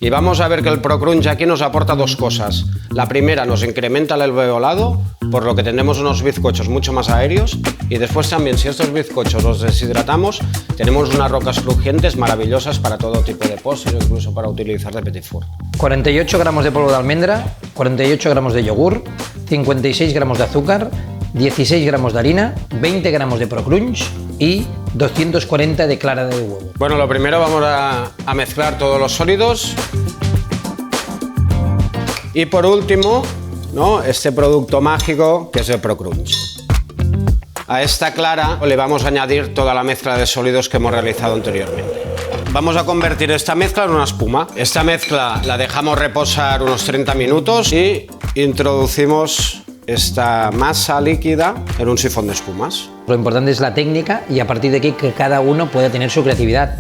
Y vamos a ver que el ProCrunch aquí nos aporta dos cosas. La primera, nos incrementa el alveolado, por lo que tenemos unos bizcochos mucho más aéreos. Y después también, si estos bizcochos los deshidratamos, tenemos unas rocas crujientes maravillosas para todo tipo de postre, incluso para utilizar de petit four. 48 gramos de polvo de almendra, 48 gramos de yogur, 56 gramos de azúcar, 16 gramos de harina, 20 gramos de ProCrunch y 240 de clara de huevo. Bueno, lo primero vamos a mezclar todos los sólidos. Y por último, ¿no?, este producto mágico que es el ProCrunch. A esta clara le vamos a añadir toda la mezcla de sólidos que hemos realizado anteriormente. Vamos a convertir esta mezcla en una espuma. Esta mezcla la dejamos reposar unos 30 minutos y introducimos esta masa líquida en un sifón de espumas. Lo importante es la técnica y a partir de aquí que cada uno pueda tener su creatividad.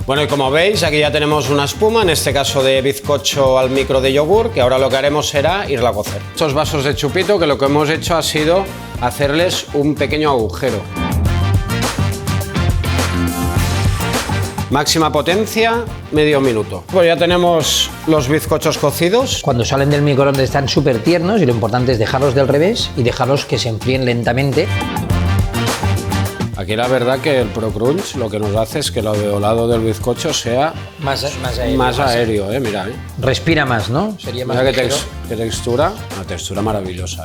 Bueno, y como veis, aquí ya tenemos una espuma, en este caso de bizcocho al micro de yogur, que ahora lo que haremos será irla a cocer. Estos vasos de chupito, que lo que hemos hecho ha sido hacerles un pequeño agujero. Máxima potencia, medio minuto. Pues ya tenemos los bizcochos cocidos. Cuando salen del microondas están súper tiernos y lo importante es dejarlos del revés y dejarlos que se enfríen lentamente. Aquí la verdad que el ProCrunch lo que nos hace es que el alveolado del bizcocho sea más aéreo, mira. Respira más, ¿no? Sería más mira ligero. qué textura, una textura maravillosa,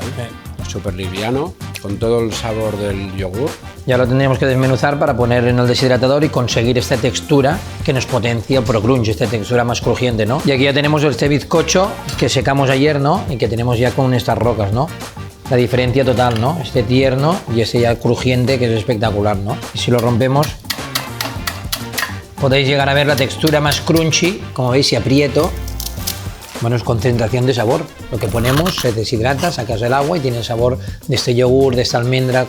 súper liviano, con todo el sabor del yogur. Ya lo tendríamos que desmenuzar para poner en el deshidratador y conseguir esta textura que nos potencia el ProCrunch, esta textura más crujiente, ¿no? Y aquí ya tenemos este bizcocho que secamos ayer, ¿no? Y que tenemos ya con estas rocas, ¿no? La diferencia total, ¿no? Este tierno y este ya crujiente que es espectacular, ¿no? Y si lo rompemos, podéis llegar a ver la textura más crunchy, como veis, si aprieto, bueno, es concentración de sabor. Lo que ponemos se deshidrata, sacas el agua y tiene el sabor de este yogur, de esta almendra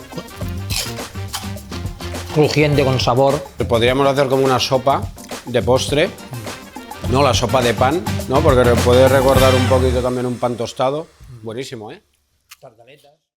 crujiente con sabor. Podríamos hacer como una sopa de postre, ¿no? La sopa de pan, ¿no? Porque puede recordar un poquito también un pan tostado. Buenísimo, ¿eh? Tartaletas.